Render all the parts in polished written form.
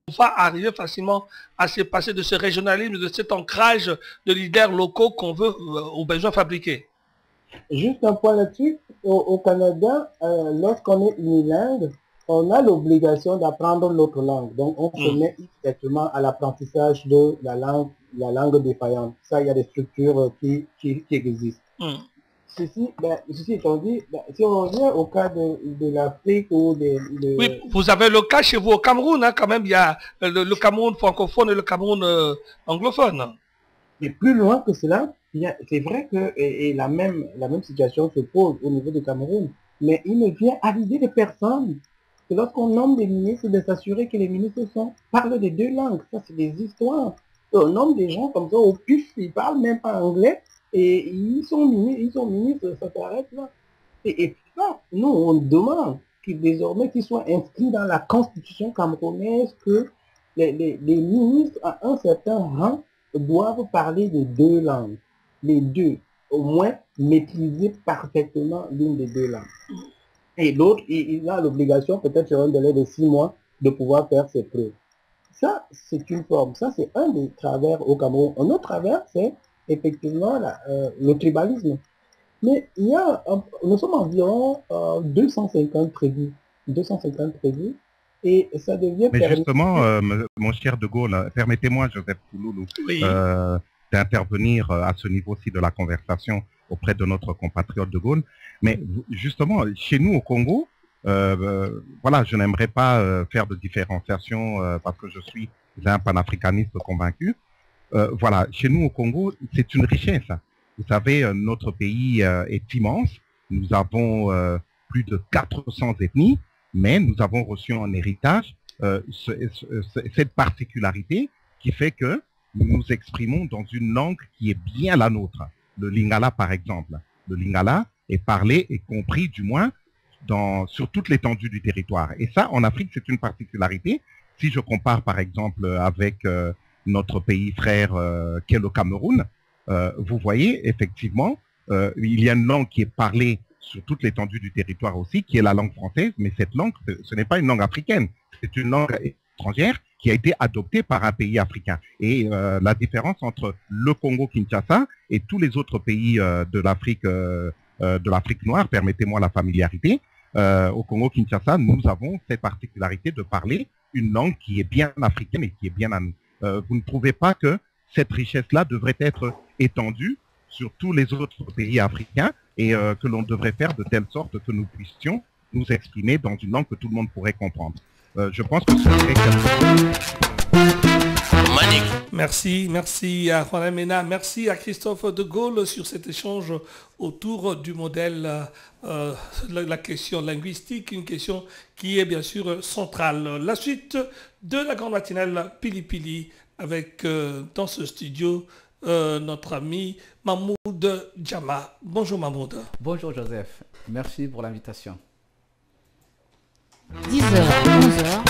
va arriver facilement à se passer de ce régionalisme, de cet ancrage de leaders locaux qu'on veut au besoin fabriquer. Juste un point là-dessus, au Canada, lorsqu'on est unilingue, on a l'obligation d'apprendre l'autre langue. Donc, on se met directement à l'apprentissage de la langue défaillante. Ça, il y a des structures qui existent. Ceci étant dit, si on revient au cas de l'Afrique ou Oui, vous avez le cas chez vous au Cameroun, hein, quand même, il y a le Cameroun francophone et le Cameroun anglophone. Mais plus loin que cela, c'est vrai que la même situation se pose au niveau du Cameroun, mais il me vient à l'idée des personnes que lorsqu'on nomme des ministres, de s'assurer que les ministres parlent les deux langues. Ça, c'est des histoires. On nomme des gens comme ça au pif, ils parlent même pas anglais, et ils sont ministres, ça s'arrête là. Et ça, nous, on demande désormais qu'ils soient inscrits dans la constitution camerounaise que les ministres à un certain rang doivent parler les deux langues. Les deux, au moins maîtriser parfaitement l'une des deux langues. Et l'autre, il a l'obligation, peut-être sur un délai de 6 mois, de pouvoir faire ses preuves. Ça, c'est une forme. Ça, c'est un des travers au Cameroun. Un autre travers, c'est effectivement le tribalisme. Mais nous sommes environ 250 tribus. 250 tribus. Et ça devient... Mais justement, mon cher De Gaulle, permettez-moi, Joseph Pouloulou, d'intervenir à ce niveau-ci de la conversation auprès de notre compatriote De Gaulle. Mais justement, chez nous au Congo, voilà, je n'aimerais pas faire de différenciation parce que je suis un panafricaniste convaincu. Voilà, chez nous au Congo, c'est une richesse. Vous savez, notre pays est immense. Nous avons plus de 400 ethnies, mais nous avons reçu en héritage cette particularité qui fait que nous nous exprimons dans une langue qui est bien la nôtre. Le lingala, par exemple. Le lingala est parlé et compris, du moins, sur toute l'étendue du territoire. Et ça, en Afrique, c'est une particularité. Si je compare, par exemple, avec notre pays frère qu'est le Cameroun, vous voyez, effectivement, il y a une langue qui est parlée sur toute l'étendue du territoire aussi, qui est la langue française, mais cette langue, ce n'est pas une langue africaine, c'est une langue étrangère qui a été adoptée par un pays africain. Et la différence entre le Congo-Kinshasa et tous les autres pays de l'Afrique noire, permettez-moi la familiarité, au Congo-Kinshasa, nous avons cette particularité de parler une langue qui est bien africaine et qui est bien à nous. Vous ne trouvez pas que cette richesse-là devrait être étendue sur tous les autres pays africains et que l'on devrait faire de telle sorte que nous puissions nous exprimer dans une langue que tout le monde pourrait comprendre. Je pense que ce serait Merci à Juan Mena, merci à Christophe De Gaulle sur cet échange autour du modèle, la question linguistique, une question qui est bien sûr centrale. La suite de la grande matinale Pili Pili avec dans ce studio notre ami Mahmoud Djama. Bonjour Mahmoud. Bonjour Joseph, merci pour l'invitation. 10h, 11h.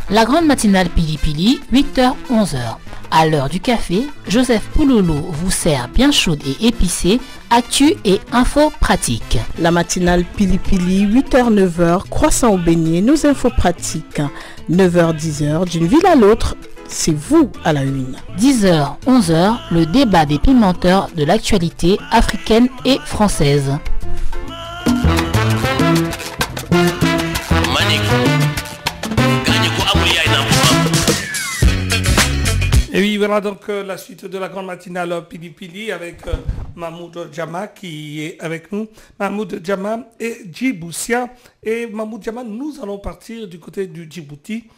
La grande matinale Pili Pili, 8h, 11h. À l'heure du café, Joseph Pouloulou vous sert bien chaude et épicée, actu et infos pratiques. La matinale Pili Pili, 8h, 9h, croissant au beignet, nos infos pratiques. 9h, 10h, d'une ville à l'autre, c'est vous à la une. 10h, 11h, le débat des pimenteurs de l'actualité africaine et française. Et oui, voilà donc la suite de la grande matinale Pili Pili avec Mahmoud Djama qui est avec nous. Mahmoud Djama et Djiboussia. Et Mahmoud Djama, nous allons partir du côté du Djibouti,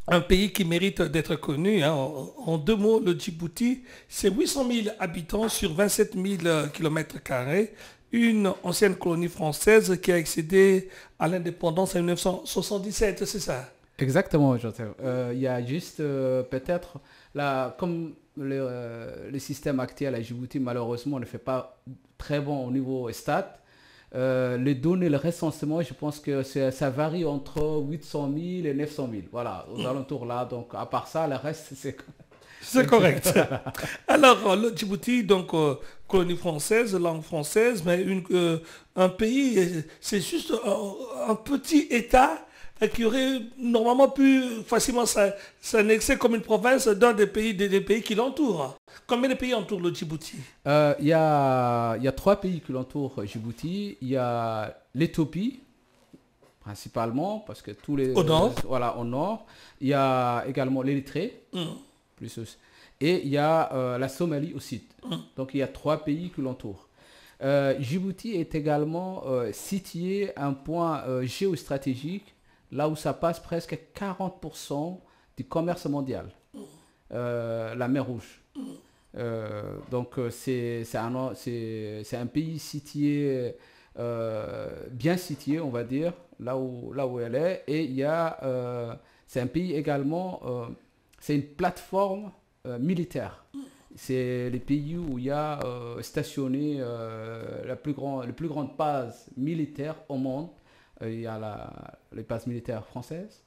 un pays qui mérite d'être connu. Hein. En deux mots, le Djibouti, c'est 800 000 habitants sur 27 000 km². Une ancienne colonie française qui a accédé à l'indépendance en 1977, c'est ça? Exactement, Joseph. Il y a juste peut-être, comme le système actuel à Djibouti, malheureusement, ne fait pas très bon au niveau stade. Les données, le recensement, je pense que ça varie entre 800 000 et 900 000. Voilà, aux alentours là. Donc, à part ça, le reste, C'est correct. Alors, le Djibouti, donc, colonie française, langue française, mais un pays, c'est juste un petit État qui aurait normalement pu facilement s'annexer comme une province dans des pays qui l'entourent. Combien de pays entourent le Djibouti? Il y a 3 pays qui l'entourent Djibouti. Il y a l'Éthiopie, principalement, parce que tous les... Au nord. Voilà, au nord. Il y a également l'Érythrée, et il y a la Somalie au sud. Donc il y a 3 pays qui l'entourent. Djibouti est également situé à un point géostratégique, là où ça passe presque 40% du commerce mondial, la mer Rouge. Donc c'est un pays situé, bien situé, on va dire, là où elle est. Et il y a, c'est un pays également, c'est une plateforme militaire. C'est les pays où il y a stationné les plus grandes bases militaires au monde. Il y a les bases militaires françaises,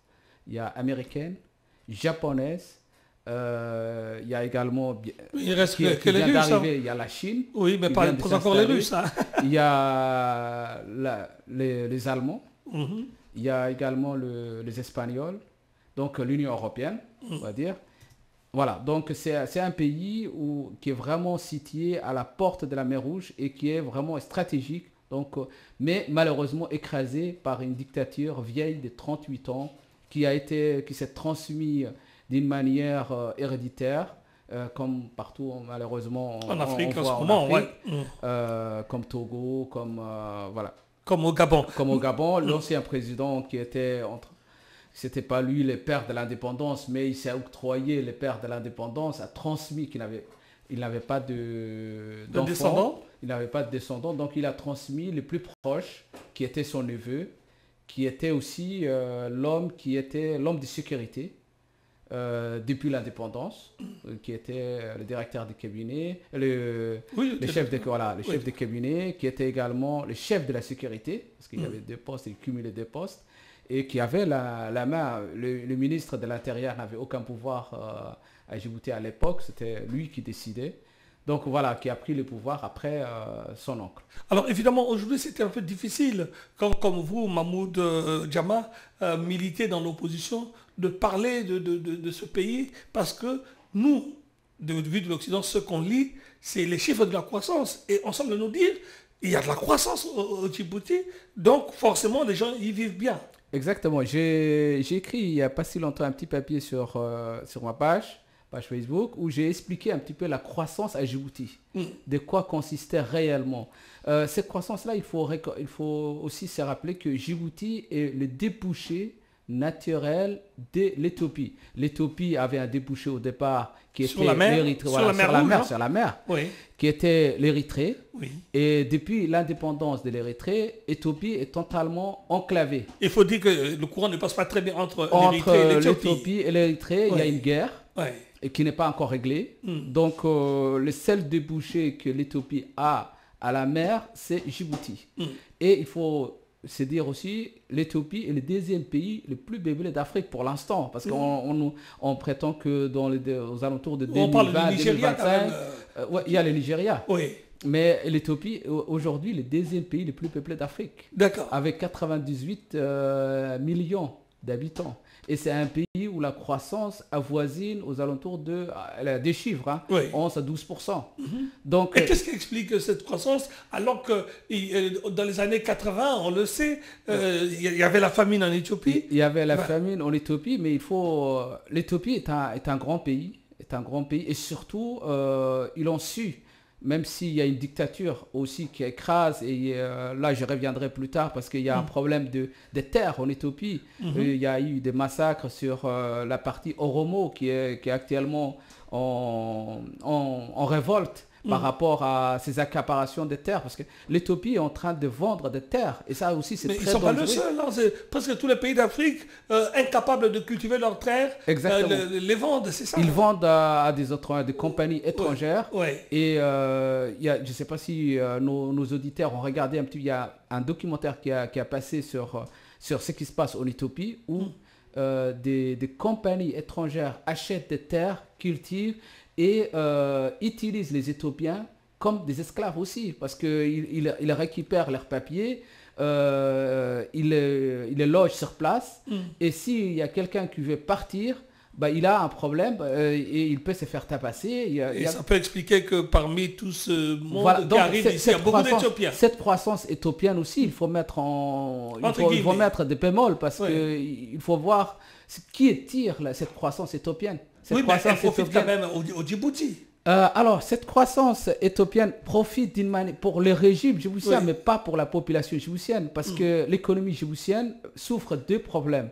il y a américaines, japonaises, il y a également, il reste que les Russes, il y a la Chine. Oui, mais pas encore les Russes. Hein. Il y a les Allemands, il y a également les Espagnols, donc l'Union européenne, on va dire. Voilà, donc c'est un pays qui est vraiment situé à la porte de la mer Rouge et qui est vraiment stratégique. Donc, mais malheureusement écrasé par une dictature vieille de 38 ans qui s'est transmise d'une manière héréditaire, comme partout malheureusement en Afrique on voit en ce moment, ouais. Comme Togo, voilà. Comme au Gabon. Comme au Gabon, l'ancien président qui était c'était pas lui le père de l'indépendance, mais il s'est octroyé le père de l'indépendance, a transmis il n'avait pas d'enfants. Il n'avait pas de descendants, donc il a transmis les plus proches, qui était son neveu, qui était aussi l'homme de sécurité depuis l'indépendance, qui était le directeur du cabinet, le chef de cabinet, qui était également le chef de la sécurité, parce qu'il y avait 2 postes, il cumulait 2 postes, et qui avait la main. Le ministre de l'Intérieur n'avait aucun pouvoir à Djibouti à l'époque, c'était lui qui décidait. Donc voilà, qui a pris le pouvoir après son oncle. Alors évidemment, aujourd'hui, c'était un peu difficile, quand, comme vous, Mahmoud Jama, militez dans l'opposition, de parler de ce pays, parce que nous, de vue de l'Occident, ce qu'on lit, c'est les chiffres de la croissance. Et on semble nous dire, il y a de la croissance au Djibouti, donc forcément, les gens y vivent bien. Exactement. J'ai écrit il n'y a pas si longtemps un petit papier sur ma page Facebook, où j'ai expliqué un petit peu la croissance à Djibouti, de quoi consistait réellement. Cette croissance-là, il faut aussi se rappeler que Djibouti est le débouché naturel de l'Éthiopie. L'Éthiopie avait un débouché au départ qui était l'Érythrée, sur la mer, oui. Qui était l'Érythrée. Oui. Et depuis l'indépendance de l'Érythrée, l'Éthiopie est totalement enclavée. Il faut dire que le courant ne passe pas très bien entre l'Éthiopie et l'Érythrée. Il y a une guerre. Ouais. Et qui n'est pas encore réglée. Donc, le seul débouché que l'Éthiopie a à la mer, c'est Djibouti. Et il faut se dire aussi, l'Éthiopie est le 2e pays le plus peuplé d'Afrique pour l'instant. Parce qu'on prétend que aux alentours de 2020, 2025, il y a le Nigeria. Oui. Mais l'Éthiopie, aujourd'hui, le 2e pays le plus peuplé d'Afrique. D'accord. Avec 98 millions d'habitants. Et c'est un pays où la croissance avoisine aux alentours des chiffres, oui. 11 à 12%. Donc, et qu'est-ce qui explique cette croissance alors que dans les années 80, on le sait, il y avait la famine en Éthiopie? Il y avait la famine en Éthiopie, mais l'Éthiopie est un grand pays, et surtout, ils ont su, même s'il y a une dictature aussi qui écrase, et là je reviendrai plus tard parce qu'il y a un problème de terre en Éthiopie. Il y a eu des massacres sur la partie Oromo qui est actuellement en révolte par rapport à ces accaparations de terres, parce que l'Éthiopie est en train de vendre des terres, et ça aussi c'est très dangereux. Mais ils ne sont pas le seul, c'est presque tous les pays d'Afrique incapables de cultiver leurs terres, les vendent, c'est ça? Ils vendent à des compagnies étrangères, et je ne sais pas si nos auditeurs ont regardé un petit, il y a un documentaire qui a passé sur ce qui se passe en Éthiopie, où des compagnies étrangères achètent des terres, cultivent et utilisent les Éthiopiens comme des esclaves aussi, parce qu'ils récupèrent leurs papiers, ils les logent sur place, et s'il y a quelqu'un qui veut partir, bah, il a un problème et il peut se faire tabasser. Ça peut expliquer que parmi tout ce monde qui arrive ici, il y a beaucoup d'Éthiopiens. Cette croissance éthiopienne aussi, il faut mettre il faut mettre des bémols, parce qu'il faut voir qui tire cette croissance éthiopienne. Mais elle profite quand même au Djibouti. Alors, cette croissance éthiopienne profite d'une manière pour le régime djiboutien, mais pas pour la population djiboutienne, parce que l'économie djiboutienne souffre de problèmes.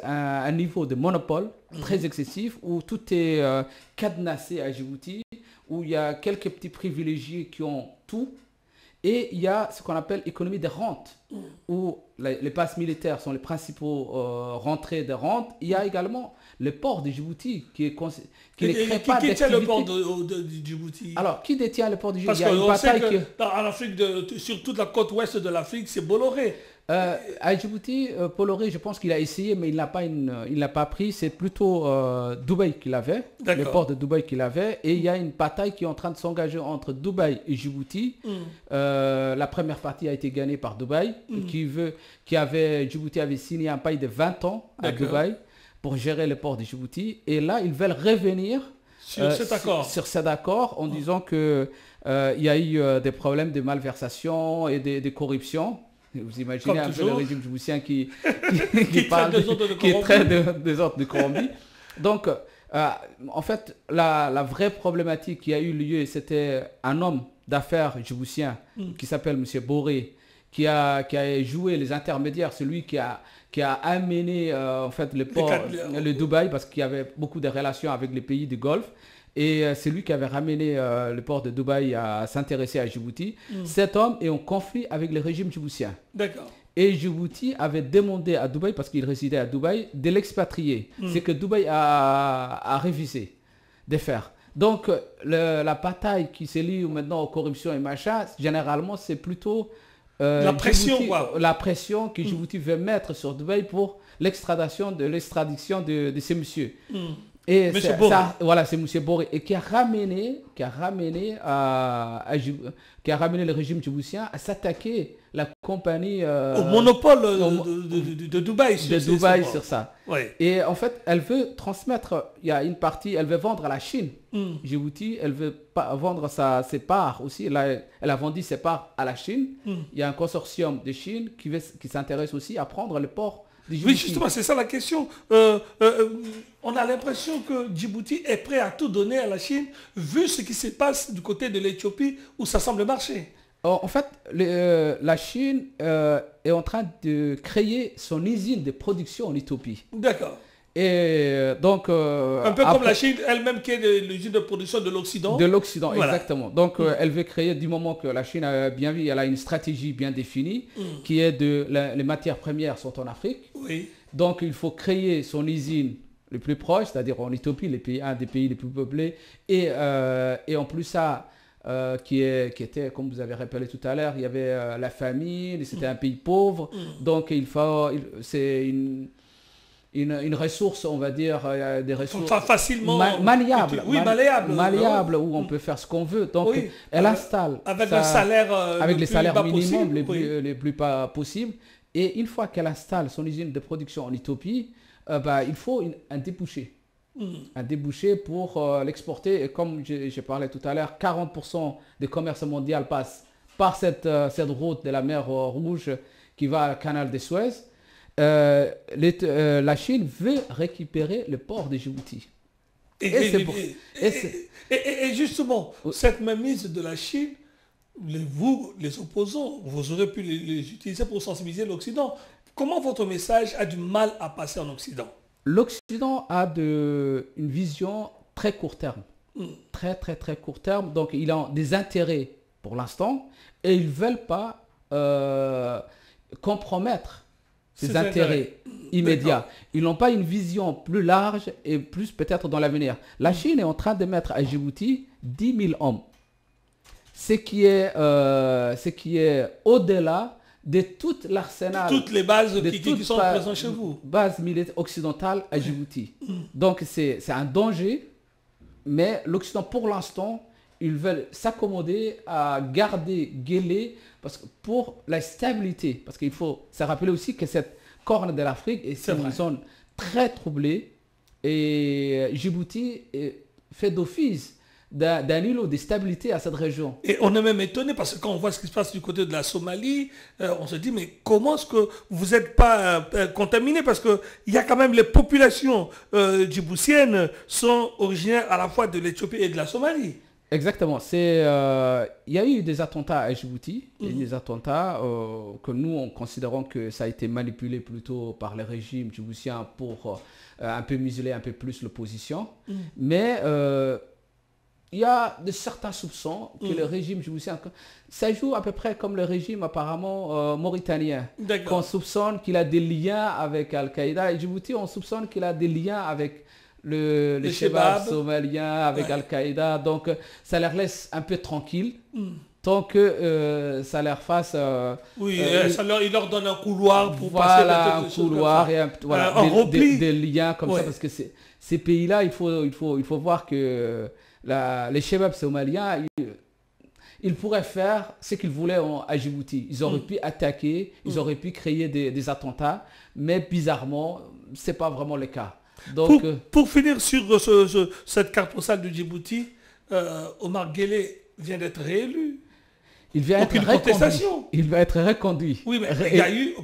Un niveau de monopole très excessif, où tout est cadenassé à Djibouti, où il y a quelques petits privilégiés qui ont tout, et il y a ce qu'on appelle économie de rente, où les bases militaires sont les principaux rentrées de rente. Il y a également le port de Djibouti qui ne crée pas d'activité. Qui tient le port de Djibouti? Alors, qui détient le port de Djibouti? Parce qu'on sait que en Afrique, sur toute la côte ouest de l'Afrique, c'est Bolloré. À Djibouti, Bolloré, je pense qu'il a essayé, mais il n'a pas pris. C'est plutôt Dubaï qu'il avait, le port de Dubaï qu'il avait. Et il y a une bataille qui est en train de s'engager entre Dubaï et Djibouti. La première partie a été gagnée par Dubaï, Djibouti avait signé un bail de 20 ans à Dubaï pour gérer le port de Djibouti. Et là, ils veulent revenir sur cet accord en disant qu'il y a eu des problèmes de malversation et de corruption. Vous imaginez un peu le régime djiboutien qui parle qui traite des ordres de Colombie. Donc, en fait, la vraie problématique qui a eu lieu, c'était un homme d'affaires djiboutien qui s'appelle M. Boré, qui a joué les intermédiaires, celui qui a amené en fait le Dubaï, parce qu'il y avait beaucoup de relations avec les pays du Golfe. Et c'est lui qui avait ramené le port de Dubaï à s'intéresser à Djibouti. Cet homme est en conflit avec le régime djiboutien. D'accord. Et Djibouti avait demandé à Dubaï, parce qu'il résidait à Dubaï, de l'expatrier. C'est que Dubaï a refusé de faire. Donc la bataille qui se lie maintenant aux corruptions et machin, généralement c'est plutôt la pression que Djibouti veut mettre sur Dubaï pour l'extradition de ces messieurs. Et c'est M. Boré, et qui a ramené le régime djiboutien à s'attaquer la compagnie au monopole de Dubaï sur ça. Ouais. Et en fait, elle veut transmettre, il y a une partie, elle veut vendre à la Chine. Djibouti, elle veut vendre ses parts aussi. Là, elle a vendu ses parts à la Chine. Il y a un consortium de Chine qui s'intéresse aussi à prendre le port. Oui, justement, c'est ça la question. On a l'impression que Djibouti est prêt à tout donner à la Chine, vu ce qui se passe du côté de l'Éthiopie, où ça semble marcher. En fait, la Chine est en train de créer son usine de production en Éthiopie. D'accord. Et donc un peu comme la Chine elle-même qui est l'usine de production de l'Occident. De l'Occident, voilà. Exactement. Donc elle veut créer, du moment que la Chine a bien vu, elle a une stratégie bien définie, qui est les matières premières sont en Afrique. Oui. Donc il faut créer son usine le plus proche, c'est-à-dire en Éthiopie, un des pays les plus peuplés, et en plus ça, qui était, comme vous avez rappelé tout à l'heure, il y avait la famine, c'était un pays pauvre, donc c'est une ressource, on va dire, des ressources facilement malléables, où on peut faire ce qu'on veut. Donc, elle installe avec les salaires minimums les plus bas possibles. Et une fois qu'elle installe son usine de production en Éthiopie, il faut un débouché. Un débouché pour l'exporter. Et comme j'ai parlé tout à l'heure, 40% du commerce mondial passe par cette route de la mer Rouge qui va au canal de Suez. La Chine veut récupérer le port de Djibouti. Et justement, cette mainmise de la Chine, vous, les opposants, vous aurez pu les utiliser pour sensibiliser l'Occident. Comment votre message a du mal à passer en Occident? L'Occident a une vision très court terme. Très, très, très court terme. Donc, il a des intérêts pour l'instant et ils ne veulent pas compromettre ses intérêts immédiats. Ils n'ont pas une vision plus large et plus peut-être dans l'avenir. La Chine est en train de mettre à Djibouti 10 000 hommes. Ce qui est au-delà de tout l'arsenal, toutes les bases de qui sont présentes chez vous. Base militaire occidentale à Djibouti. Donc c'est un danger, mais l'Occident pour l'instant, ils veulent s'accommoder à garder Guélé parce que pour la stabilité, parce qu'il faut se rappeler aussi que cette corne de l'Afrique est une zone très troublée et Djibouti fait d'office d'un îlot de stabilité à cette région. Et on est même étonné parce que quand on voit ce qui se passe du côté de la Somalie, on se dit mais comment est-ce que vous n'êtes pas contaminé, parce qu'il y a quand même les populations djiboutiennes sont originaires à la fois de l'Éthiopie et de la Somalie. Exactement. Il y a eu des attentats à Djibouti, il y a eu des attentats que nous, on considérons que ça a été manipulé plutôt par le régime djiboutien pour un peu museler un peu plus l'opposition. Mais il y a de certains soupçons que le régime djiboutien, ça joue à peu près comme le régime apparemment mauritanien. Qu'on soupçonne qu'il a des liens avec Al-Qaïda. Et Djibouti, on soupçonne qu'il a des liens avec le Chebab somalien, avec Al-Qaïda. Donc ça leur laisse un peu tranquille. Tant que ça leur fasse... il leur donne un couloir pour passer un couloir et des liens comme ça, parce que ces pays-là, il faut voir que les Chebab somaliens, ils pourraient faire ce qu'ils voulaient à Djibouti. Ils auraient pu attaquer, ils auraient pu créer des attentats, mais bizarrement, ce n'est pas vraiment le cas. Donc, pour finir sur cette carte postale de Djibouti, Omar Guelleh vient d'être réélu. Il vient être reconduit. Il va être reconduit. Oui, mais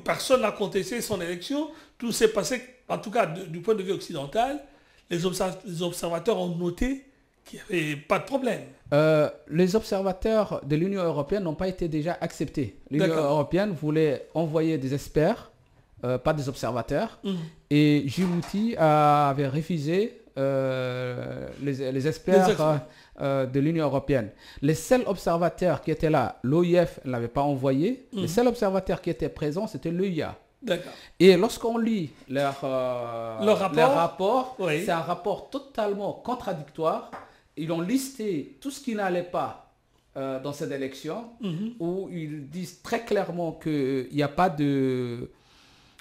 personne n'a contesté son élection. Tout s'est passé, en tout cas du point de vue occidental, les observateurs ont noté qu'il n'y avait pas de problème. Les observateurs de l'Union européenne n'ont pas été déjà acceptés. L'Union européenne voulait envoyer des experts, pas des observateurs. Et Djibouti avait refusé les experts de l'Union européenne. Les seuls observateurs qui étaient là, l'OIF ne l'avait pas envoyé. Les seuls observateurs qui étaient présents, c'était l'EIA. Et lorsqu'on lit leur rapport, c'est un rapport totalement contradictoire. Ils ont listé tout ce qui n'allait pas dans cette élection, où ils disent très clairement qu'il n'y a pas de...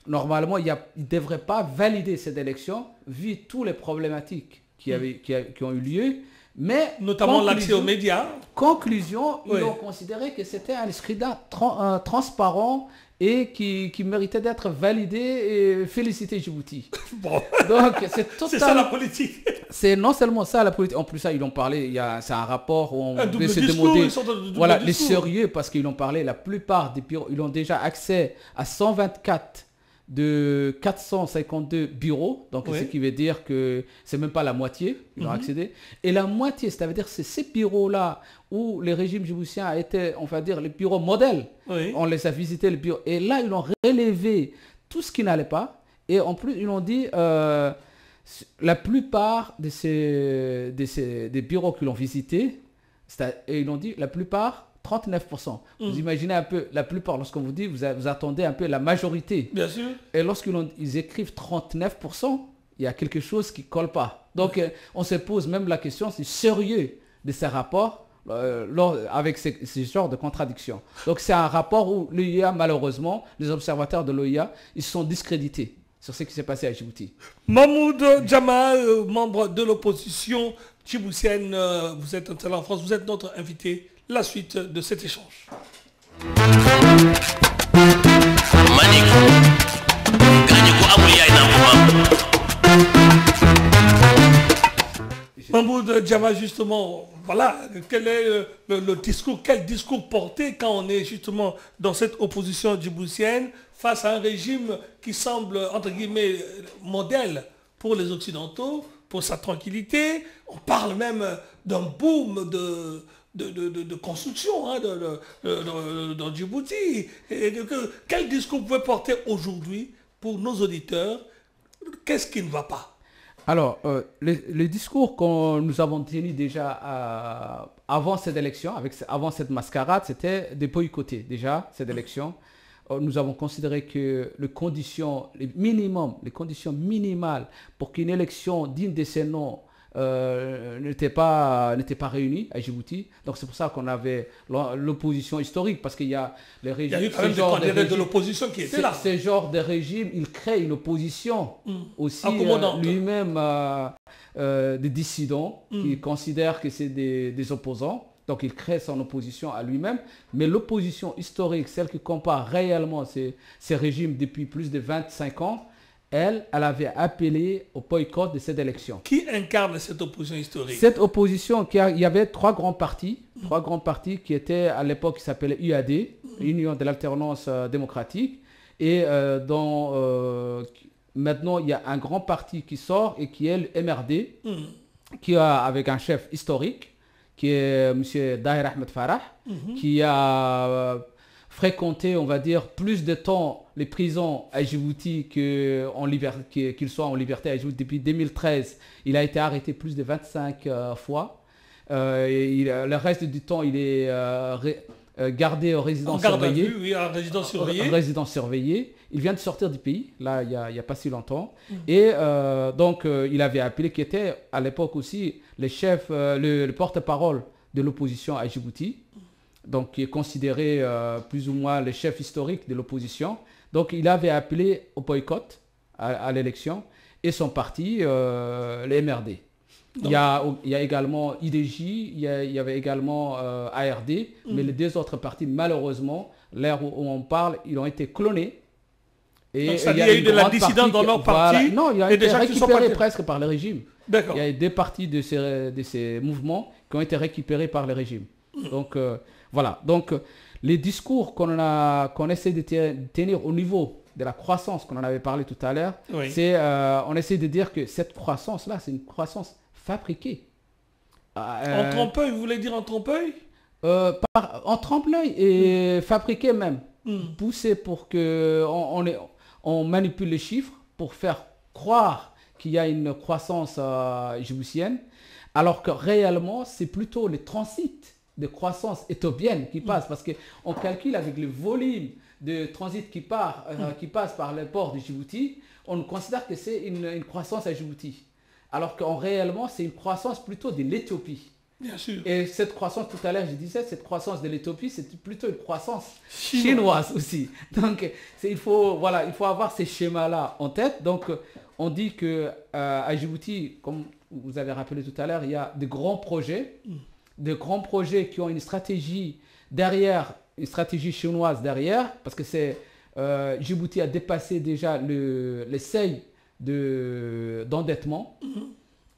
Normalement, ils ne devraient pas valider cette élection, vu toutes les problématiques qui ont eu lieu. Mais notamment l'accès aux médias. Conclusion, ils ont considéré que c'était un scrutin transparent et qui méritait d'être validé et félicité Djibouti. Bon. Donc c'est ça la politique. C'est non seulement ça la politique. En plus, ça, ils ont parlé, c'est un rapport où on peut se demander les sérieux, parce qu'ils ont parlé, la plupart des bureaux, ils ont déjà accès à 124 de 452 bureaux, donc ce qui veut dire que c'est même pas la moitié, ils ont accédé. Et la moitié, ça veut dire que c'est ces bureaux-là où le régime djiboutien a été, on va dire, les bureaux modèles. On les a visités, les bureaux. Et là, ils ont relevé tout ce qui n'allait pas. Et en plus, ils ont dit, la plupart des bureaux qu'ils ont visités, et ils ont dit, la plupart, 39%. Vous imaginez un peu, la plupart, lorsqu'on vous dit, vous attendez un peu la majorité. Bien sûr. Et lorsqu'ils écrivent 39%, il y a quelque chose qui ne colle pas. Donc, on se pose même la question, c'est sérieux de ces rapports avec ces genres de contradictions. Donc, c'est un rapport où l'OIA, malheureusement, les observateurs de l'OIA, ils sont discrédités sur ce qui s'est passé à Djibouti. Mahmoud Djama, membre de l'opposition djiboutienne, vous êtes installé en France, vous êtes notre invité. La suite de cet échange. Mahmoud Djama, justement, voilà, quel est le discours, quel discours porter quand on est justement dans cette opposition djiboutienne face à un régime qui semble, entre guillemets, modèle pour les Occidentaux, pour sa tranquillité. On parle même d'un boom de construction dans Djibouti. Quel discours vous pouvez porter aujourd'hui pour nos auditeurs? Qu'est-ce qui ne va pas? Alors, les discours que nous avons tenus déjà avant cette élection, avant cette mascarade, c'était de boycotter déjà cette élection. Nous avons considéré que les conditions minimales pour qu'une élection digne de ces noms n'étaient pas réunis à Djibouti. Donc c'est pour ça qu'on avait l'opposition historique, parce qu'il y a les régimes. Il y a eu quand même des candidats de l'opposition qui étaient là. Ce genre de régime, il crée une opposition aussi lui-même des dissidents qui considèrent que c'est des opposants. Donc il crée son opposition à lui-même. Mais l'opposition historique, celle qui compare réellement ces régimes depuis plus de 25 ans, elle avait appelé au boycott de cette élection. Qui incarne cette opposition historique? Cette opposition, il y avait trois grands partis qui étaient à l'époque qui s'appelaient UAD, Union de l'alternance démocratique, et maintenant il y a un grand parti qui sort et qui est le MRD, qui a avec un chef historique, qui est M. Daher Ahmed Farah, qui a fréquenté, on va dire, plus de temps les prisons à Djibouti qu'il soit en liberté à Djibouti. Depuis 2013, il a été arrêté plus de 25 fois. Le reste du temps, il est gardé en résidence surveillée. Oui, en résidence surveillée. En résidence surveillée. Il vient de sortir du pays, là, il n'y a pas si longtemps. Et donc, il avait appelé, qui était à l'époque aussi le porte-parole de l'opposition à Djibouti, donc qui est considéré plus ou moins le chef historique de l'opposition. Donc, il avait appelé au boycott à l'élection, et son parti, le MRD. Il y a également IDJ, il y avait également ARD, mais les deux autres partis, malheureusement, l'ère où on parle, ils ont été clonés. Et donc, il y a eu de la dissidence dans leur parti. Non, il a été récupéré presque par le régime. D'accord. Il y a eu des parties de ces mouvements qui ont été récupérés par le régime. Donc, voilà. Donc, les discours qu'on essaie de tenir au niveau de la croissance, qu'on en avait parlé tout à l'heure, c'est on essaie de dire que cette croissance-là, c'est une croissance fabriquée. En trompe-l'œil, vous voulez dire en trompe-l'œil? En trompe-l'œil et fabriquée même. Poussée pour que on manipule les chiffres pour faire croire qu'il y a une croissance djiboutienne, alors que réellement, c'est plutôt les transits de croissance éthiopienne qui passent, parce qu'on calcule avec le volume de transit qui passe par le port de Djibouti, on considère que c'est une croissance à Djibouti, alors qu'en réellement, c'est une croissance plutôt de l'Éthiopie. Bien sûr. Et cette croissance, tout à l'heure, je disais, cette croissance de l'Éthiopie, c'est plutôt une croissance chinoise aussi. Donc, il faut avoir ces schémas-là en tête. Donc, on dit qu'à Djibouti, comme vous avez rappelé tout à l'heure, il y a de grands projets qui ont une stratégie derrière, une stratégie chinoise derrière, parce que Djibouti a dépassé déjà le seuil d'endettement.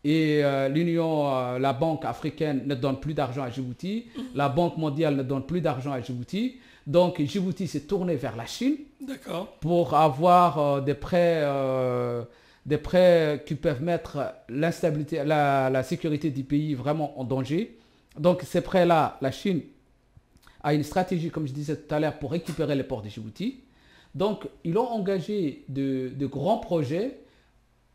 Et la Banque africaine ne donne plus d'argent à Djibouti. La Banque mondiale ne donne plus d'argent à Djibouti. Donc Djibouti s'est tourné vers la Chine pour avoir des prêts qui peuvent mettre l'instabilité, la sécurité du pays vraiment en danger. Donc ces prêts-là, la Chine a une stratégie, comme je disais tout à l'heure, pour récupérer les ports de Djibouti. Donc ils ont engagé de grands projets.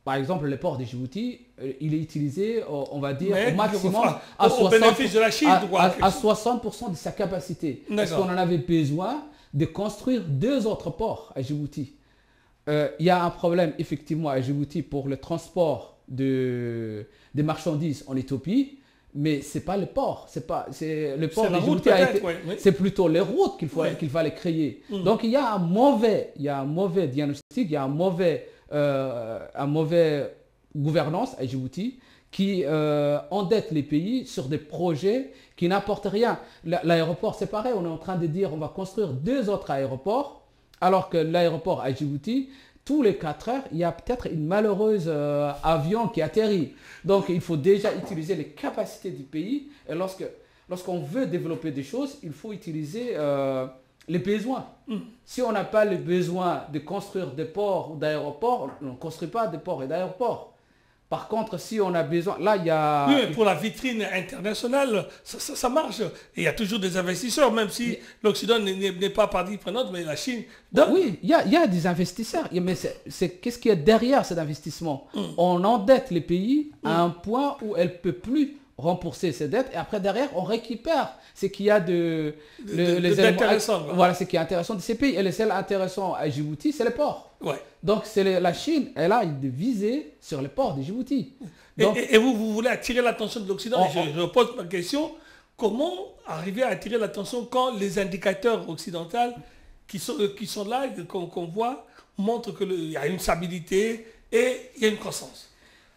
Par exemple, le port de Djibouti, il est utilisé, on va dire, au maximum à 60% de sa capacité. Parce qu'on en avait besoin de construire 2 autres ports à Djibouti. Il y a un problème, effectivement, à Djibouti pour le transport des marchandises en Éthiopie, mais ce n'est pas le port. C'est le port de Djibouti c'est plutôt les routes qu'il fallait créer. Donc, il y a un mauvais diagnostic, il y a un mauvais gouvernance à Djibouti qui endette les pays sur des projets qui n'apportent rien. L'aéroport, c'est pareil, on est en train de dire on va construire 2 autres aéroports, alors que l'aéroport à Djibouti, tous les 4 heures, il y a peut-être une malheureuse avion qui atterrit. Donc il faut déjà utiliser les capacités du pays, et lorsqu'on veut développer des choses, il faut utiliser les besoins. Si on n'a pas le besoin de construire des ports ou d'aéroports, on ne construit pas de ports et d'aéroports. Par contre, si on a besoin... Là, il y a... Oui, mais pour la vitrine internationale, ça marche. Et il y a toujours des investisseurs, même si l'Occident n'est pas partie prenante, mais la Chine... Oui, il y a des investisseurs. Mais qu'est-ce qu'il y a derrière cet investissement? On endette les pays à un point où elle ne peut plus rembourser ses dettes et après derrière on récupère ce qu'il y a les d'intéressant, éléments, voilà ce qui est intéressant de ces pays. Et le seul intéressant à Djibouti, c'est les ports. Ouais. Donc la Chine, elle a une visée sur les ports de Djibouti. Donc, et vous voulez attirer l'attention de l'Occident. Je pose ma question, comment arriver à attirer l'attention quand les indicateurs occidentaux qui sont là, qu'on voit, montrent qu'il y a une stabilité et il y a une croissance?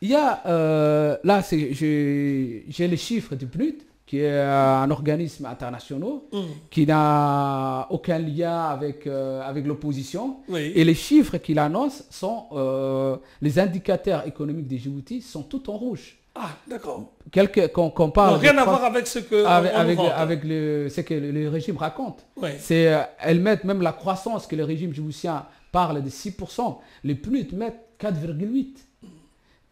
Il y a, là, j'ai les chiffres du PNUD, qui est un organisme international, qui n'a aucun lien avec l'opposition. Oui. Et les chiffres qu'il annonce sont, les indicateurs économiques de Djibouti sont tout en rouge. Ah, d'accord. Qu'on parle donc, rien à voir avec ce que avec ce que le régime raconte. Oui. Elles mettent même la croissance que le régime djiboutien parle de 6%. Les PNUD mettent 4,8%.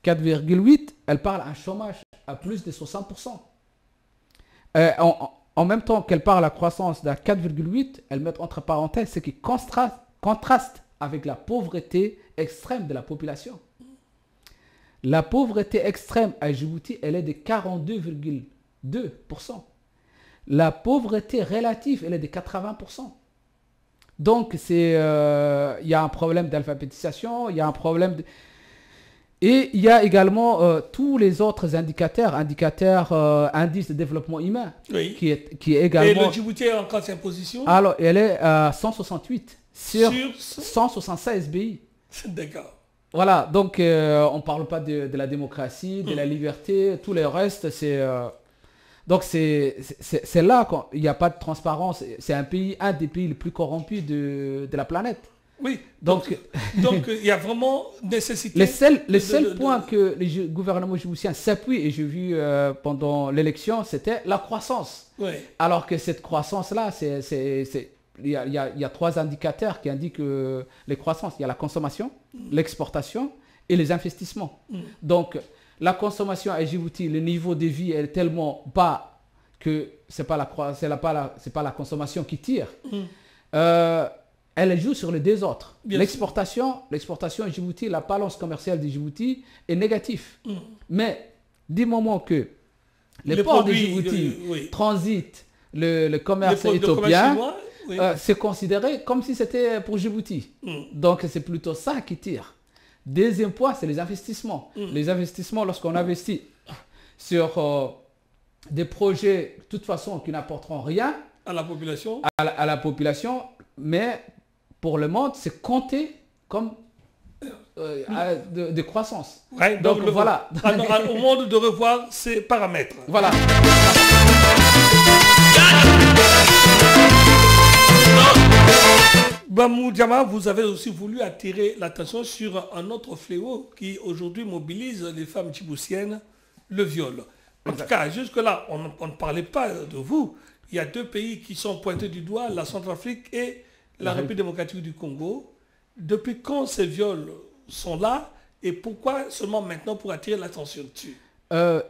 4,8, elle parle d'un chômage à plus de 60%. En même temps qu'elle parle à la croissance de 4,8, elle met entre parenthèses ce qui contraste avec la pauvreté extrême de la population. La pauvreté extrême à Djibouti, elle est de 42,2%. La pauvreté relative, elle est de 80%. Donc, il y a un problème d'alphabétisation, il y a un problème de... Et il y a également tous les autres indicateurs, indice de développement humain, oui. qui est également... Et le Djibouti est en quelle position? Alors, elle est à 168 sur 176 pays. D'accord. Voilà, donc on ne parle pas de la démocratie, de la liberté, tout le reste, c'est... Donc c'est là qu'il n'y a pas de transparence. C'est un des pays les plus corrompus de la planète. Oui, donc il y a vraiment nécessité... Le seul point que le gouvernement djiboutien s'appuie, et j'ai vu pendant l'élection, c'était la croissance. Oui. Alors que cette croissance-là, il y a trois indicateurs qui indiquent les croissances. Il y a la consommation, l'exportation et les investissements. Donc, la consommation à Djibouti, le niveau de vie est tellement bas que ce n'est pas la consommation qui tire. Elle joue sur les deux autres. L'exportation à Djibouti, la balance commerciale de Djibouti est négative. Mais du moment que les ports de Djibouti transitent, le commerce est au bien, c'est considéré comme si c'était pour Djibouti. Donc c'est plutôt ça qui tire. Deuxième point, c'est les investissements. Les investissements, lorsqu'on investit sur des projets, de toute façon, qui n'apporteront rien à la population, à la population, mais pour le monde, c'est compté comme de croissance. Ouais, donc voilà. Au monde de revoir ces paramètres. Voilà. Mamou Diama, vous avez aussi voulu attirer l'attention sur un autre fléau qui aujourd'hui mobilise les femmes djiboutiennes, le viol. En tout cas, jusque-là, on ne parlait pas de vous. Il y a deux pays qui sont pointés du doigt, la Centrafrique et la République démocratique du Congo. Depuis quand ces viols sont là et pourquoi seulement maintenant pour attirer l'attention dessus?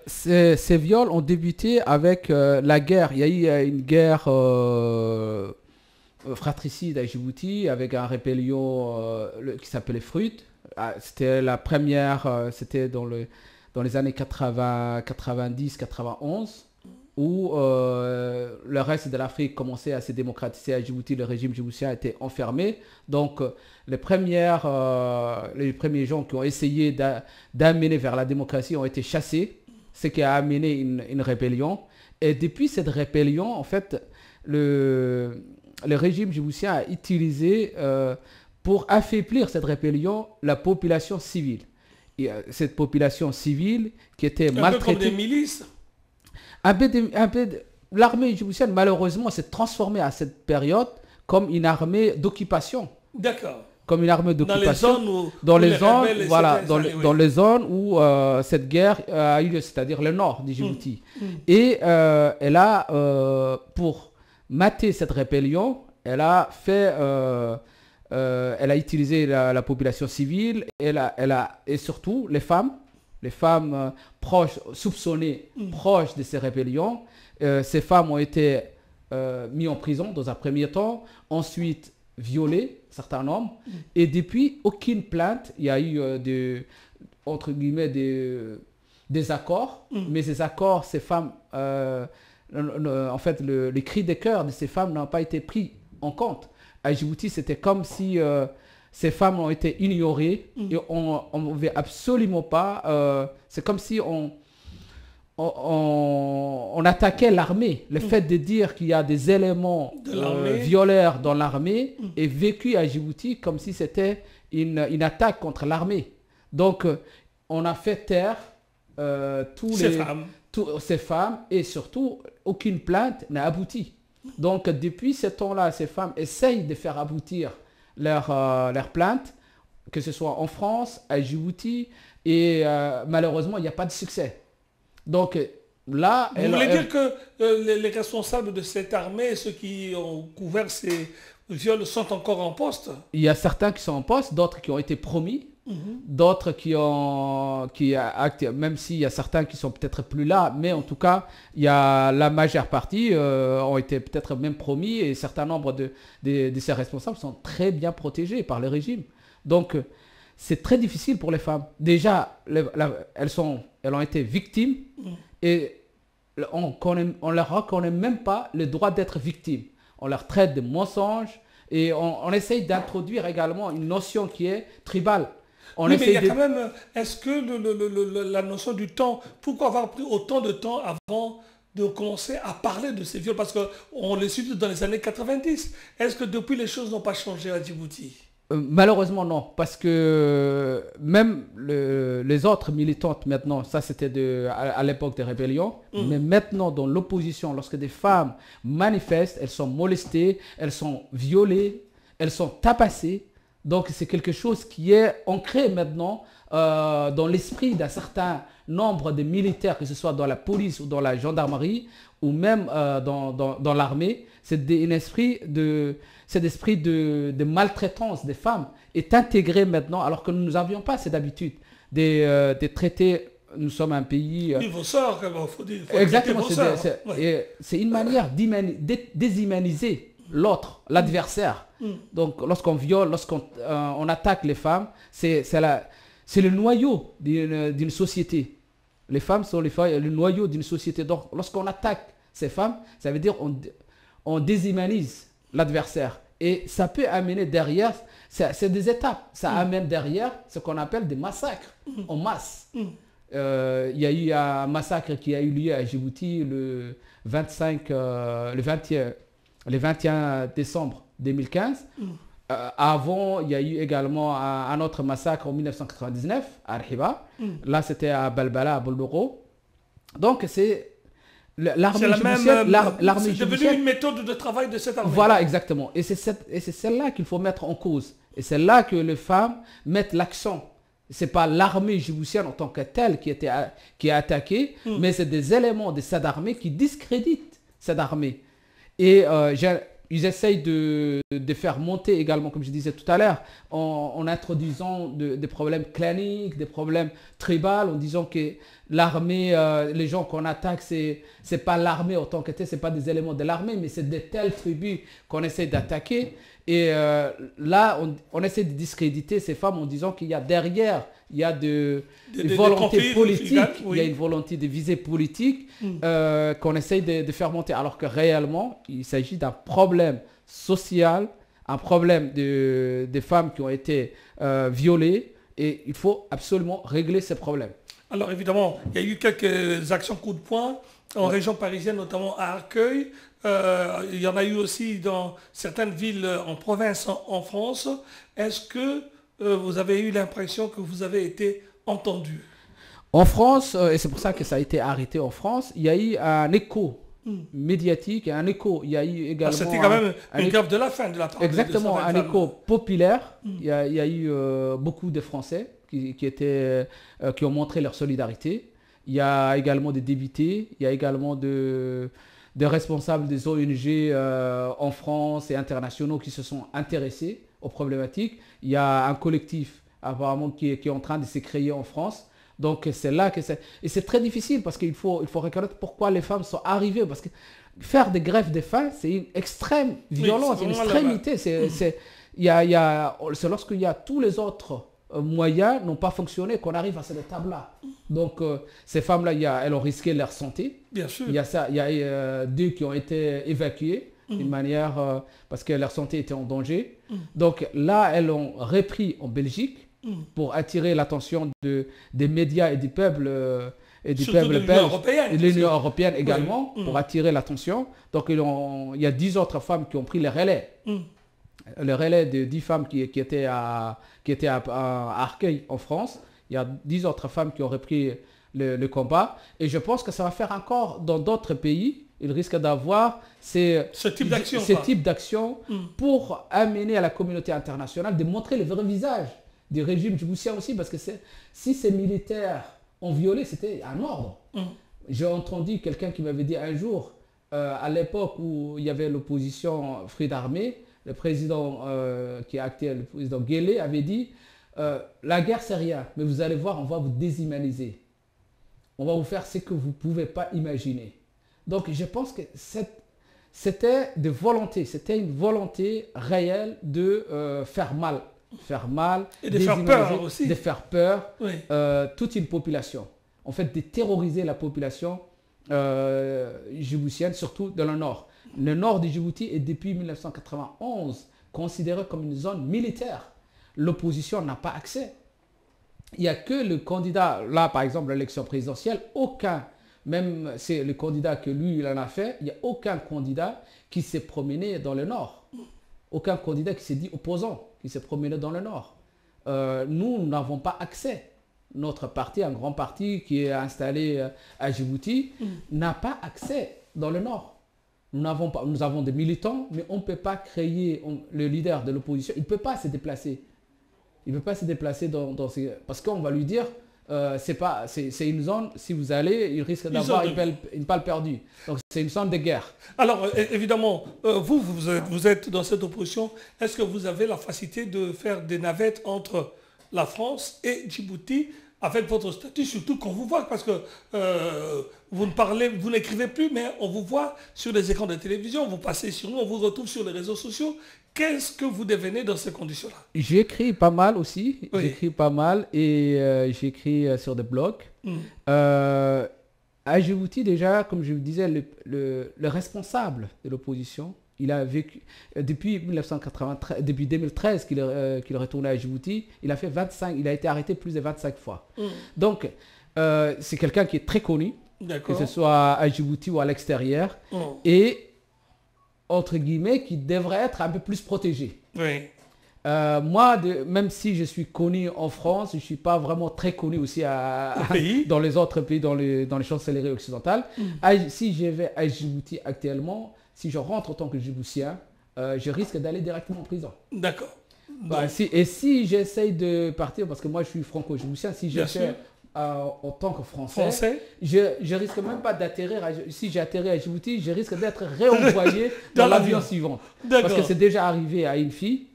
Ces viols ont débuté avec la guerre. Il y a eu une guerre fratricide à Djibouti avec un rébellion qui s'appelait Fruit. C'était la première, c'était dans les années 90-91. Où le reste de l'Afrique commençait à se démocratiser à Djibouti, le régime djiboutien était enfermé. Donc les premiers gens qui ont essayé d'amener vers la démocratie ont été chassés, ce qui a amené une rébellion. Et depuis cette rébellion, en fait, le régime djiboutien a utilisé, pour affaiblir cette rébellion, la population civile. Et, cette population civile qui était maltraitée... Un peu comme des milices. L'armée djiboutienne, malheureusement, s'est transformée à cette période comme une armée d'occupation. D'accord. Comme une armée d'occupation. Dans les zones où cette guerre a eu lieu, c'est-à-dire le nord de Djibouti. Et elle a, pour mater cette rébellion, elle a utilisé la population civile et surtout les femmes proches, soupçonnées, proches de ces rébellions. Ces femmes ont été mises en prison dans un premier temps, ensuite violées, certains hommes, et depuis, aucune plainte. Il y a eu entre guillemets des accords, mais ces accords, ces femmes, en fait, les cris des cœurs de ces femmes n'ont pas été pris en compte. À Djibouti, c'était comme si ces femmes ont été ignorées et on ne pouvait absolument pas... c'est comme si on attaquait l'armée. Le fait de dire qu'il y a des éléments violeurs dans l'armée est vécu à Djibouti comme si c'était une attaque contre l'armée. Donc, on a fait taire ces femmes et surtout, aucune plainte n'a abouti. Donc, depuis ce temps-là, ces femmes essayent de faire aboutir leurs plaintes, que ce soit en France, à Djibouti, et malheureusement, il n'y a pas de succès. Donc, là... Vous voulez dire que les responsables de cette armée, ceux qui ont couvert ces viols, sont encore en poste? Il y a certains qui sont en poste, d'autres qui ont été promis, d'autres même s'il y a certains qui sont peut-être plus là, mais en tout cas, il y a la majeure partie ont été peut-être même promis et un certain nombre de ces responsables sont très bien protégés par le régime. Donc, c'est très difficile pour les femmes. Déjà, elles ont été victimes et on leur reconnaît même pas le droit d'être victime. On leur traite de mensonges et on essaye d'introduire également une notion qui est tribale. Mais il y a quand même, est-ce que la notion du temps, pourquoi avoir pris autant de temps avant de commencer à parler de ces viols? Parce qu'on les suit dans les années 90. Est-ce que depuis les choses n'ont pas changé à Djibouti? Malheureusement non, parce que même les autres militantes maintenant, ça c'était à l'époque des rébellions, mais maintenant dans l'opposition, lorsque des femmes manifestent, elles sont molestées, elles sont violées, elles sont tabassées. Donc c'est quelque chose qui est ancré maintenant dans l'esprit d'un certain nombre de militaires, que ce soit dans la police ou dans la gendarmerie, ou même dans l'armée. Cet esprit de maltraitance des femmes est intégré maintenant, alors que nous n'avions pas cette habitude de traiter. Nous sommes un pays... vos sœurs, il faut dire. Exactement, c'est une manière de déshumaniser l'autre, l'adversaire. Donc lorsqu'on viole, lorsqu'on attaque les femmes, c'est le noyau d'une société. Les femmes sont le noyau d'une société. Donc lorsqu'on attaque ces femmes, ça veut dire on déshumanise l'adversaire. Et ça peut amener derrière, c'est des étapes, ça amène derrière ce qu'on appelle des massacres en masse. Il y a eu un massacre qui a eu lieu à Djibouti le 21 décembre 2015. Avant, il y a eu également un autre massacre en 1999 à Arhiba. Là, c'était à Balbala, à Bolboro. Donc, c'est l'armée djiboutienne. C'est devenu une méthode de travail de cette armée. Voilà, exactement. Et c'est celle-là qu'il faut mettre en cause. Et c'est là que les femmes mettent l'accent. Ce n'est pas l'armée djiboutienne en tant que telle qui est attaquée, mais c'est des éléments de cette armée qui discréditent cette armée. Et ils essayent de faire monter également, comme je disais tout à l'heure, en introduisant des problèmes claniques, des problèmes tribaux, en disant que l'armée, les gens qu'on attaque, c'est pas l'armée en tant que telle, c'est pas des éléments de l'armée, mais c'est de telles tribus qu'on essaie d'attaquer. Et là, on essaie de discréditer ces femmes en disant qu'il y a derrière, il y a de volonté politique, il y a une volonté de visée politique qu'on essaye de faire monter. Alors que réellement, il s'agit d'un problème social, un problème des femmes qui ont été violées, et il faut absolument régler ces problèmes. Alors évidemment, il y a eu quelques actions coup de poing en région parisienne, notamment à Arcueil. Il y en a eu aussi dans certaines villes en province en France. Est-ce que vous avez eu l'impression que vous avez été entendu? En France, et c'est pour ça que ça a été arrêté en France, il y a eu un écho médiatique, un écho. Il y a eu également... C'était quand même une grève de la faim de la part exactement, un écho populaire. Il y a eu beaucoup de Français qui ont montré leur solidarité. Il y a également des députés, il y a également des responsables des ONG en France et internationaux qui se sont intéressés aux problématiques. Il y a un collectif apparemment qui est en train de se créer en France. Donc c'est là que c'est... Et c'est très difficile parce qu'il faut reconnaître pourquoi les femmes sont arrivées. Parce que faire des grèves de faim, c'est une extrême violence, une extrémité. C'est lorsqu'il y a tous les autres moyens n'ont pas fonctionné, qu'on arrive à cette table-là. Donc, ces femmes-là, elles ont risqué leur santé. Bien sûr. Il y a 2 qui ont été évacuées d'une manière, parce que leur santé était en danger. Donc là, elles ont repris en Belgique pour attirer l'attention des médias et du peuple. Et du peuple belge, et de l'Union européenne également, pour attirer l'attention. Donc il y a 10 autres femmes qui ont pris le relais. Le relais de 10 femmes qui étaient à Arcueil en France. Il y a 10 autres femmes qui ont repris le combat. Et je pense que ça va faire encore dans d'autres pays. Il risque d'avoir ce type d'action pour amener à la communauté internationale de montrer le vrai visage du régime djiboutien aussi. Parce que si ces militaires ont violé, c'était un ordre. J'ai entendu quelqu'un qui m'avait dit un jour, à l'époque où il y avait l'opposition Free d'Armée, le président qui est actuel, le président Guélé, avait dit la guerre c'est rien, mais vous allez voir, on va vous déshumaniser. On va vous faire ce que vous ne pouvez pas imaginer. Donc je pense que c'était une volonté réelle de faire mal. Et de faire peur aussi. De faire peur toute une population. En fait, de terroriser la population djiboutienne, surtout dans le nord. Le nord de Djibouti est depuis 1991 considéré comme une zone militaire. L'opposition n'a pas accès. Il n'y a que le candidat, là par exemple l'élection présidentielle, même c'est le candidat que lui il en a fait, il n'y a aucun candidat qui s'est promené dans le nord. Aucun candidat qui s'est dit opposant, qui s'est promené dans le nord. Nous n'avons pas accès. Notre parti, un grand parti qui est installé à Djibouti, n'a pas accès dans le nord. Nous avons des militants, mais on ne peut pas créer le leader de l'opposition. Il ne peut pas se déplacer. Il ne peut pas se déplacer parce qu'on va lui dire, c'est une zone, si vous allez, il risque d'avoir une balle perdue. Donc c'est une zone de guerre. Alors évidemment, vous êtes dans cette opposition. Est-ce que vous avez la facilité de faire des navettes entre la France et Djibouti avec votre statut, surtout qu'on vous voit, parce que vous n'écrivez plus, mais on vous voit sur les écrans de télévision, vous passez sur nous, on vous retrouve sur les réseaux sociaux. Qu'est-ce que vous devenez dans ces conditions-là? J'écris pas mal aussi, j'écris pas mal et j'écris sur des blogs. À Djibouti déjà, comme je vous disais, le responsable de l'opposition, il a vécu depuis 2013 qu'il est retourné à Djibouti, il a été arrêté plus de 25 fois. Donc c'est quelqu'un qui est très connu, que ce soit à Djibouti ou à l'extérieur, et entre guillemets qui devrait être un peu plus protégé. Moi, même si je suis connu en France, je ne suis pas vraiment très connu aussi dans les autres pays, dans les chancelleries occidentales. Si je vais à Djibouti actuellement, si je rentre en tant que Djiboutien, je risque d'aller directement en prison. D'accord. Et si j'essaye de partir, parce que moi je suis franco-djiboutien, si je fais en tant que Français, je risque même pas d'atterrir, si j'atterris à Djibouti, je risque d'être réenvoyé dans l'avion suivant. Parce que c'est déjà arrivé à une fille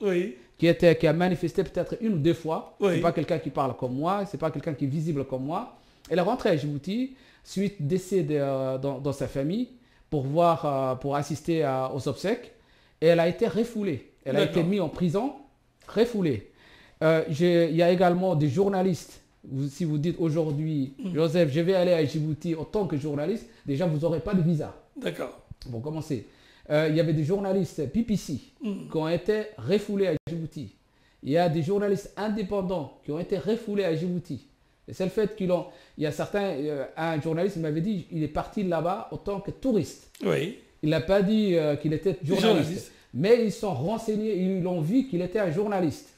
qui a manifesté peut-être 1 ou 2 fois. Ce n'est pas quelqu'un qui parle comme moi, ce n'est pas quelqu'un qui est visible comme moi. Elle est rentrée à Djibouti, suite décès dans sa famille, pour assister aux obsèques, et elle a été refoulée. Elle a été mise en prison, refoulée. Il y a également des journalistes. Si vous dites aujourd'hui, Joseph, je vais aller à Djibouti en tant que journaliste, déjà vous n'aurez pas de visa. D'accord. Pour commencer. Il y avait des journalistes PPC qui ont été refoulés à Djibouti. Il y a des journalistes indépendants qui ont été refoulés à Djibouti. Et c'est le fait il y a certains, un journaliste m'avait dit, il est parti là-bas en tant que touriste. Il n'a pas dit qu'il était journaliste. Mais ils sont renseignés, ils l'ont vu qu'il était un journaliste.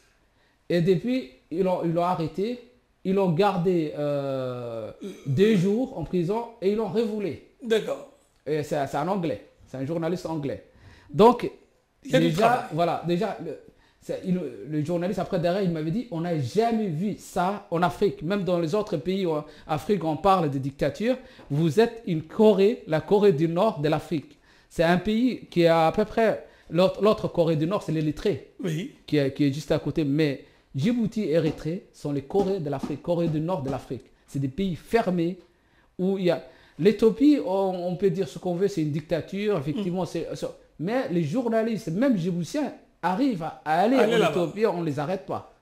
Et depuis, ils l'ont arrêté, ils l'ont gardé 2 jours en prison et ils l'ont refoulé. D'accord. Et c'est un Anglais, c'est un journaliste anglais. Donc, déjà, le journaliste après derrière, il m'avait dit, on n'a jamais vu ça en Afrique. Même dans les autres pays en Afrique, on parle de dictature. Vous êtes la Corée du Nord de l'Afrique. C'est un pays qui a à peu près, l'autre Corée du Nord, c'est l'Érythrée, qui est juste à côté. Mais Djibouti et Érythrée sont les Corées de l'Afrique, Corée du Nord de l'Afrique. C'est des pays fermés où il y a... L'Éthiopie, on peut dire ce qu'on veut, c'est une dictature, effectivement. Mais les journalistes, même djiboutiens, arrivent à aller en Éthiopie, on ne les arrête pas.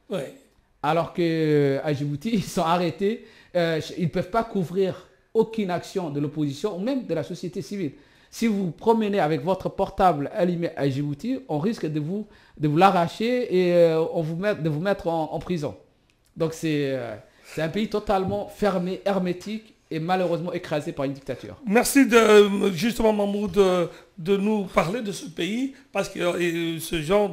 Alors qu'à Djibouti, ils sont arrêtés. Ils ne peuvent pas couvrir aucune action de l'opposition ou même de la société civile. Si vous promenez avec votre portable allumé à Djibouti, on risque de vous l'arracher et de vous mettre en prison. Donc c'est un pays totalement fermé, hermétique et malheureusement écrasé par une dictature. Merci justement Mahmoud de nous parler de ce pays parce que ce genre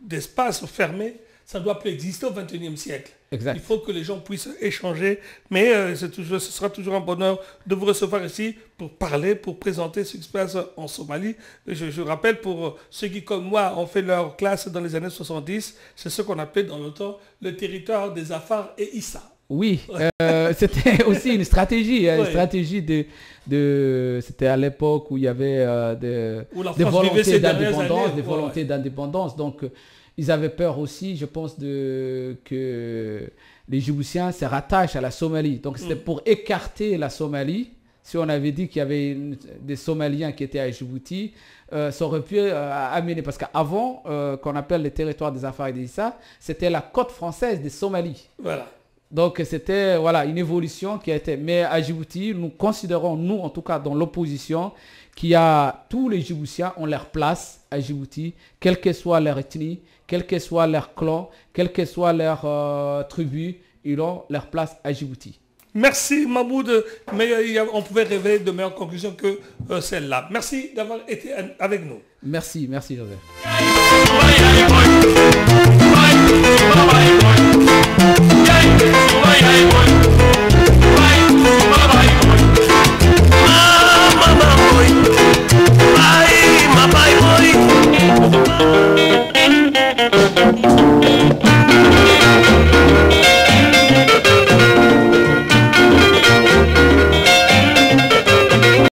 d'espace fermé, ça ne doit plus exister au XXIe siècle. Exact. Il faut que les gens puissent échanger, mais ce sera toujours un bonheur de vous recevoir ici pour parler, pour présenter ce qui se passe en Somalie. Je rappelle pour ceux qui, comme moi, ont fait leur classe dans les années 70, c'est ce qu'on appelait dans le temps le territoire des Afars et Issa. Oui, c'était aussi une stratégie, une stratégie c'était à l'époque où il y avait des volontés d'indépendance, donc ils avaient peur aussi, je pense, que les Djiboutiens se rattachent à la Somalie. Donc c'était pour écarter la Somalie. Si on avait dit qu'il y avait des Somaliens qui étaient à Djibouti, ça aurait pu amener, parce qu'avant, qu'on appelle les territoires des Afars et des Issa, c'était la côte française des Somalies. Voilà. Donc c'était une évolution qui a été... Mais à Djibouti, nous considérons, nous en tout cas dans l'opposition, tous les Djiboutiens ont leur place à Djibouti, quelle que soit leur ethnie, quel que soit leur clan, quelle que soit leur tribu, ils ont leur place à Djibouti. Merci Mahmoud, mais on pouvait rêver de meilleures conclusions que celle-là. Merci d'avoir été avec nous. Merci Joseph.